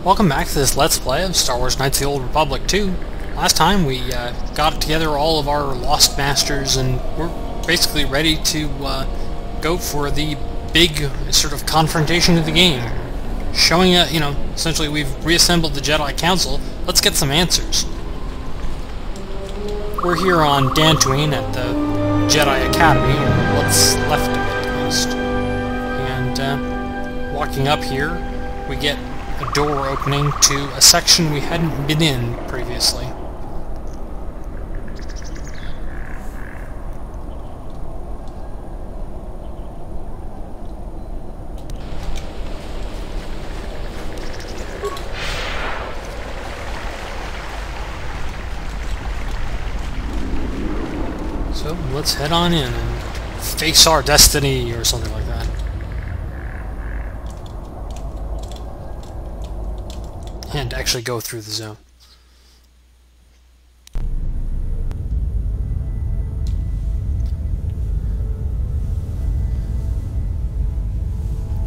Welcome back to this Let's Play of Star Wars Knights of the Old Republic 2. Last time we got together all of our Lost Masters and we're basically ready to go for the big sort of confrontation of the game. Showing, essentially we've reassembled the Jedi Council. Let's get some answers. We're here on Dantooine at the Jedi Academy, or what's left of it at least. And walking up here, we get a door opening to a section we hadn't been in previously. So let's head on in and face our destiny or something like that. And actually go through the zone.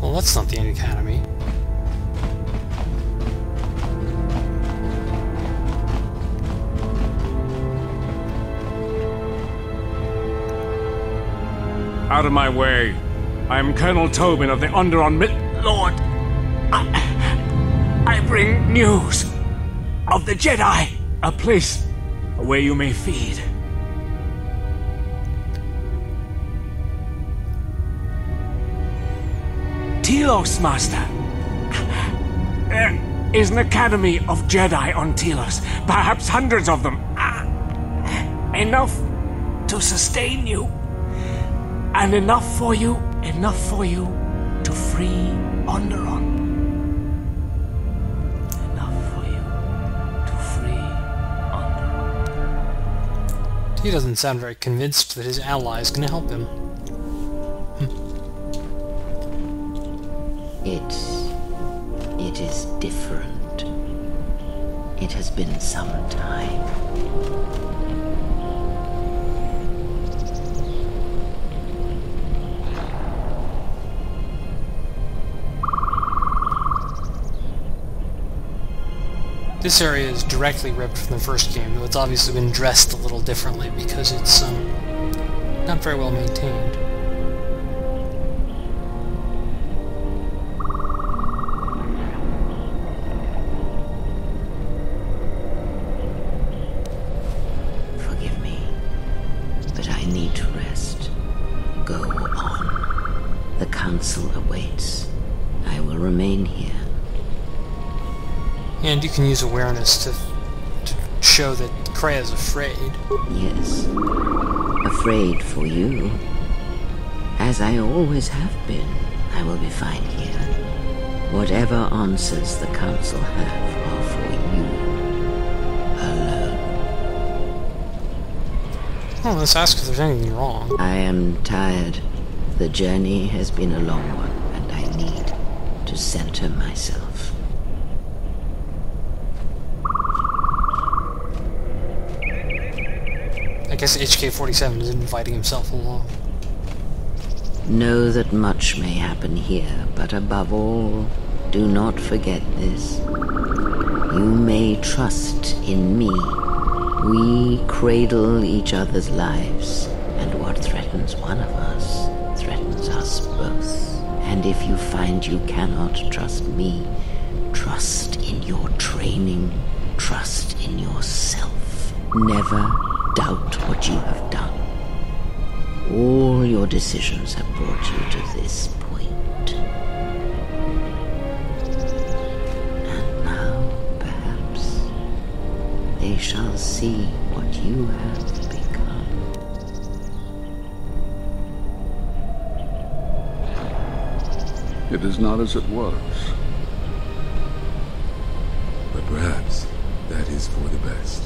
Well, that's not the Academy. Out of my way. I am Colonel Tobin of the Onderon Lord. I bring news of the Jedi, a place where you may feed. Telos, Master. There is an academy of Jedi on Telos, perhaps hundreds of them. Enough to sustain you, and enough for you to free Onderon. He doesn't sound very convinced that his ally is going to help him. It is different. It has been some time. This area is directly ripped from the first game, though it's obviously been dressed a little differently because it's not very well maintained. Forgive me, but I need to rest. Go on. The Council awaits. I will remain here. And you can use awareness to show that Krea's afraid. Yes. Afraid for you. As I always have been, I will be fine here. Whatever answers the Council have are for you. Alone. Well, let's ask if there's anything wrong. I am tired. The journey has been a long one, and I need to center myself. I guess HK-47 is inviting himself along. Know that much may happen here, but above all, do not forget this. You may trust in me. We cradle each other's lives, and what threatens one of us threatens us both. And if you find you cannot trust me, trust in your training, trust in yourself. Never doubt what you have done. All your decisions have brought you to this point. And now, perhaps, they shall see what you have become. It is not as it was. But perhaps that is for the best.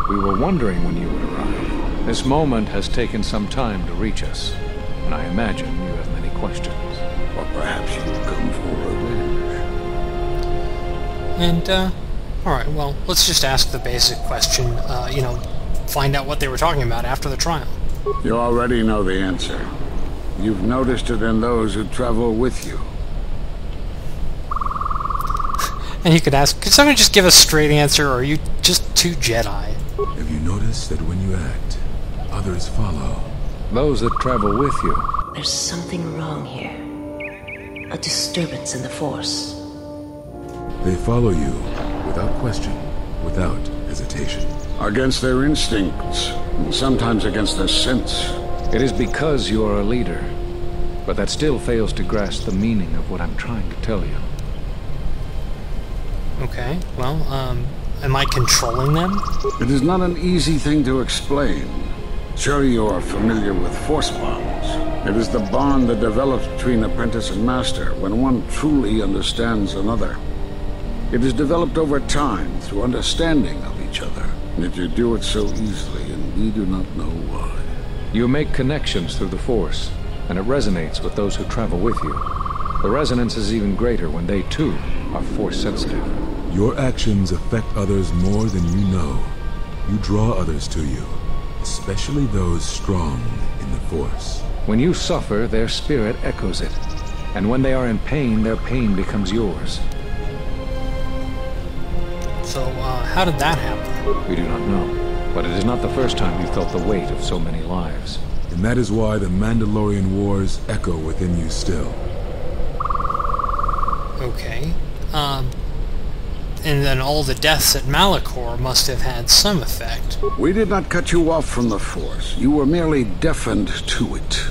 We were wondering when you would arrive. This moment has taken some time to reach us, and I imagine you have many questions. Or perhaps you've come for revenge. And, alright, well, let's just ask the basic question, find out what they were talking about after the trial. You already know the answer. You've noticed it in those who travel with you. And you could ask, could someone just give a straight answer, or are you just too Jedi? Have you noticed that when you act, others follow? Those that travel with you. There's something wrong here. A disturbance in the Force. They follow you without question, without hesitation. Against their instincts, and sometimes against their sense. It is because you are a leader, but that still fails to grasp the meaning of what I'm trying to tell you. Okay, well, am I controlling them? It is not an easy thing to explain. Surely you are familiar with force bonds. It is the bond that develops between apprentice and master when one truly understands another. It is developed over time through understanding of each other. Yet you do it so easily, and we do not know why. You make connections through the Force, and it resonates with those who travel with you. The resonance is even greater when they, too, are Force-sensitive. Your actions affect others more than you know. You draw others to you, especially those strong in the Force. When you suffer, their spirit echoes it. And when they are in pain, their pain becomes yours. So, how did that happen? We do not know, but it is not the first time you felt the weight of so many lives. And that is why the Mandalorian wars echo within you still. Okay. And then all the deaths at Malachor must have had some effect. We did not cut you off from the Force. You were merely deafened to it.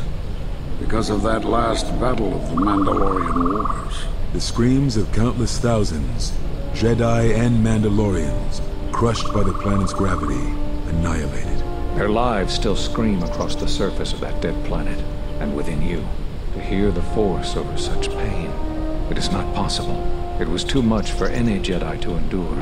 Because of that last battle of the Mandalorian Wars. The screams of countless thousands, Jedi and Mandalorians, crushed by the planet's gravity, annihilated. Their lives still scream across the surface of that dead planet, and within you. To hear the Force over such pain, it is not possible. It was too much for any Jedi to endure,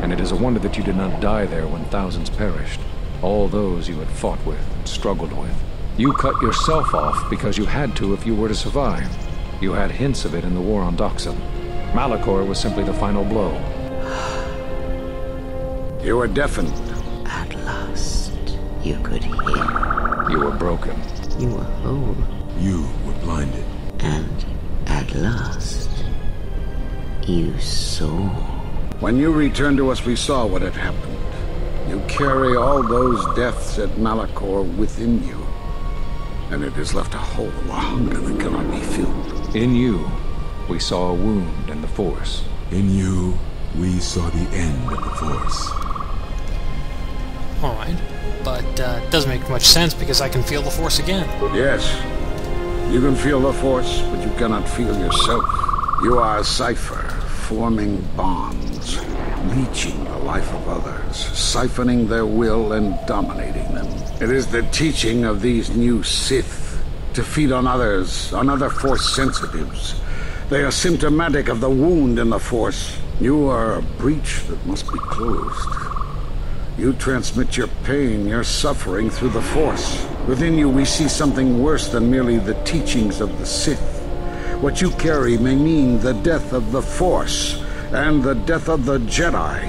and it is a wonder that you did not die there when thousands perished. All those you had fought with and struggled with. You cut yourself off because you had to if you were to survive. You had hints of it in the war on Doxum. Malachor was simply the final blow. You were deafened. At last, you could hear. You were broken. You were whole. You were blinded. And at last, you saw. When you returned to us, we saw what had happened. You carry all those deaths at Malachor within you. And it has left a hole, a hunger that cannot be filled. In you, we saw a wound in the Force. In you, we saw the end of the Force. Alright, but it doesn't make much sense because I can feel the Force again. Yes, you can feel the Force, but you cannot feel yourself. You are a cipher, forming bonds, leeching the life of others, siphoning their will and dominating them. It is the teaching of these new Sith to feed on others, on other Force sensitives. They are symptomatic of the wound in the Force. You are a breach that must be closed. You transmit your pain, your suffering through the Force. Within you we see something worse than merely the teachings of the Sith. What you carry may mean the death of the Force and the death of the Jedi.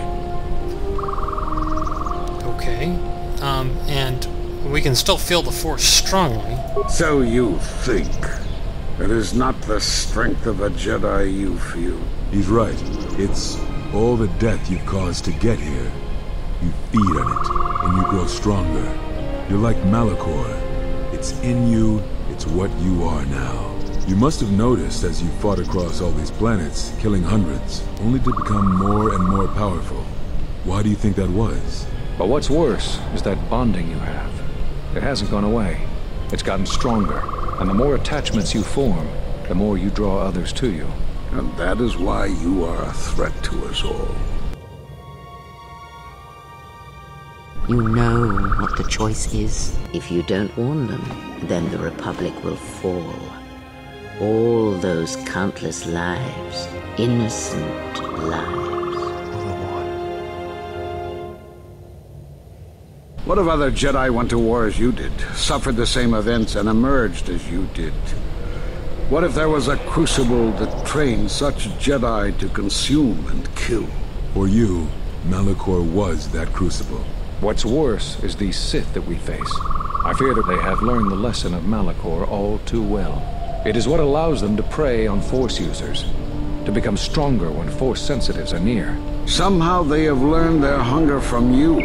Okay, and we can still feel the Force strongly. So you think. It is not the strength of a Jedi you feel. He's right. It's all the death you've caused to get here. You feed on it, and you grow stronger. You're like Malachor. It's in you, it's what you are now. You must have noticed as you fought across all these planets, killing hundreds, only to become more and more powerful. Why do you think that was? But what's worse is that bonding you have. It hasn't gone away. It's gotten stronger, and the more attachments you form, the more you draw others to you. And that is why you are a threat to us all. You know what the choice is. If you don't warn them, then the Republic will fall. All those countless lives, innocent lives. What if other Jedi went to war as you did, suffered the same events, and emerged as you did? What if there was a crucible that trained such Jedi to consume and kill? For you, Malachor was that crucible. What's worse is these Sith that we face. I fear that they have learned the lesson of Malachor all too well. It is what allows them to prey on Force users, to become stronger when Force sensitives are near. Somehow they have learned their hunger from you.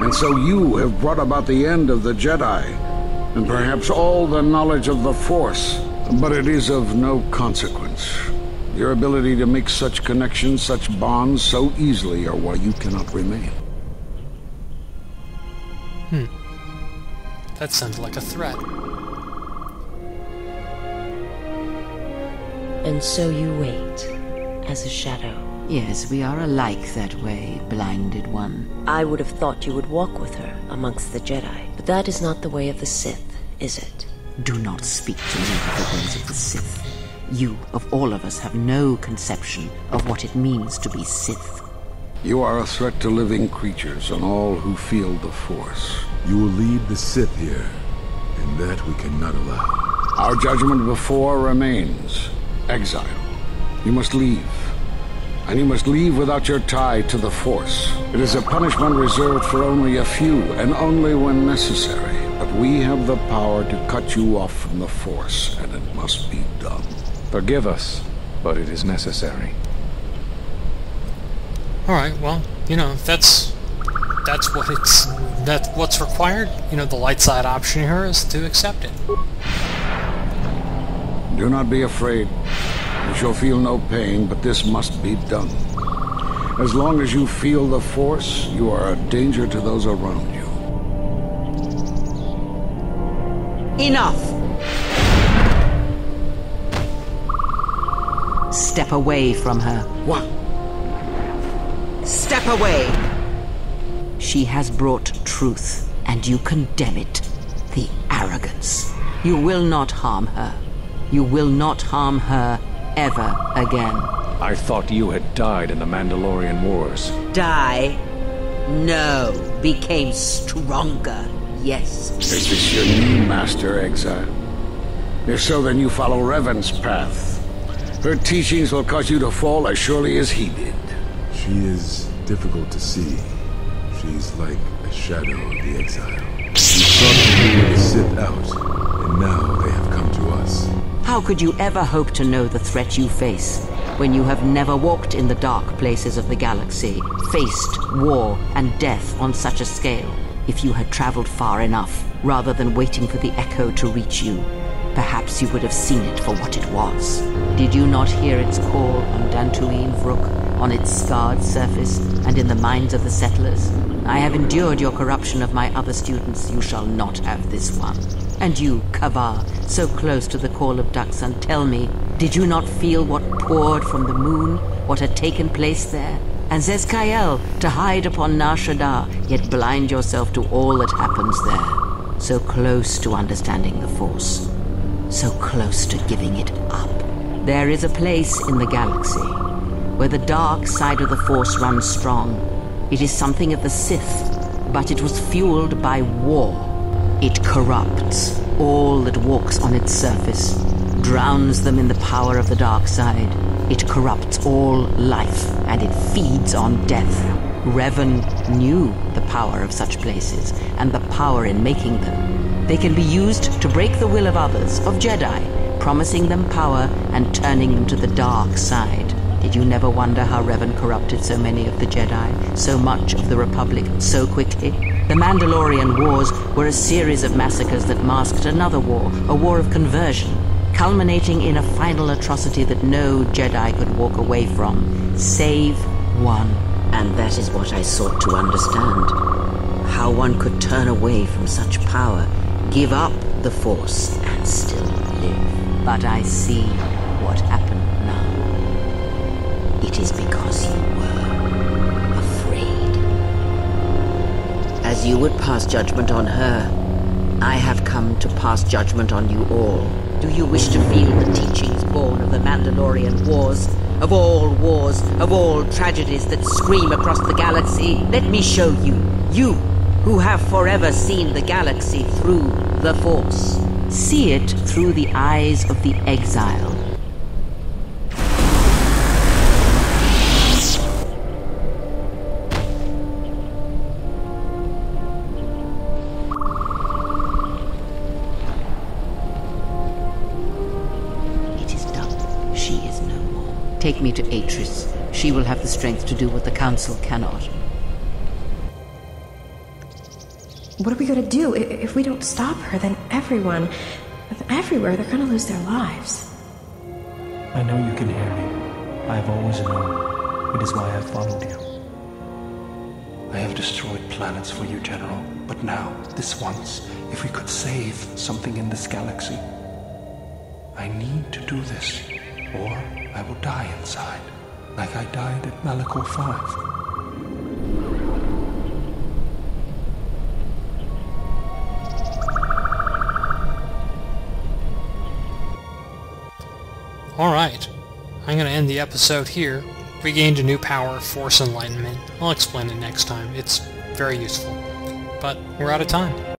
And so you have brought about the end of the Jedi, and perhaps all the knowledge of the Force. But it is of no consequence. Your ability to make such connections, such bonds so easily are why you cannot remain. That sounded like a threat. And so you wait, as a shadow. Yes, we are alike that way, blinded one. I would have thought you would walk with her amongst the Jedi. But that is not the way of the Sith, is it? Do not speak to me of the ways of the Sith. You, of all of us, have no conception of what it means to be Sith. You are a threat to living creatures and all who feel the Force. You will lead the Sith here, and that we cannot allow. Our judgment before remains. Exile. You must leave. And you must leave without your tie to the Force. It is a punishment reserved for only a few, and only when necessary. But we have the power to cut you off from the Force, and it must be done. Forgive us, but it is necessary. Alright, well, you know, if that's what's required, you know, the light side option here is to accept it. Do not be afraid. You shall feel no pain, but this must be done. As long as you feel the Force, you are a danger to those around you. Enough! Step away from her. What? Step away! She has brought truth, and you condemn it. The arrogance. You will not harm her. You will not harm her ever again. I thought you had died in the Mandalorian Wars. Die? No. Became stronger. Yes. Is this your new master, Exile? If so, then you follow Revan's path. Her teachings will cause you to fall as surely as he did. She is difficult to see. She's like a shadow of the Exile. We sought to lure the Sith out, and now they have come to us. How could you ever hope to know the threat you face when you have never walked in the dark places of the galaxy, faced war and death on such a scale? If you had traveled far enough, rather than waiting for the echo to reach you, perhaps you would have seen it for what it was. Did you not hear its call on Dantooine Vrook, on its scarred surface, and in the minds of the settlers? I have endured your corruption of my other students. You shall not have this one. And you, Kavar, so close to the call of Daxan, tell me, did you not feel what poured from the moon, what had taken place there? And Zezkael, to hide upon Nar Shaddaa, yet blind yourself to all that happens there. So close to understanding the Force. So close to giving it up. There is a place in the galaxy where the dark side of the Force runs strong. It is something of the Sith, but it was fueled by war. It corrupts all that walks on its surface, drowns them in the power of the dark side. It corrupts all life, and it feeds on death. Revan knew the power of such places, and the power in making them. They can be used to break the will of others, of Jedi, promising them power and turning them to the dark side. Did you never wonder how Revan corrupted so many of the Jedi, so much of the Republic, so quickly? The Mandalorian Wars were a series of massacres that masked another war, a war of conversion, culminating in a final atrocity that no Jedi could walk away from, save one. And that is what I sought to understand. How one could turn away from such power, give up the Force, and still live. But I see what happened now. It is because you were afraid. As you would pass judgment on her, I have come to pass judgment on you all. Do you wish to feel the teachings born of the Mandalorian Wars? Of all tragedies that scream across the galaxy? Let me show you. You, who have forever seen the galaxy through the Force. See it through the eyes of the exile. take me to Atris. She will have the strength to do what the Council cannot. What are we gonna do? If we don't stop her, then everyone, everywhere, they're gonna lose their lives. I know you can hear me. I have always known. It is why I followed you. I have destroyed planets for you, General. But now, this once, if we could save something in this galaxy, I need to do this, or I will die inside, like I died at Malachor 5. Alright, I'm going to end the episode here. We gained a new power, Force Enlightenment. I'll explain it next time. It's very useful. But we're out of time.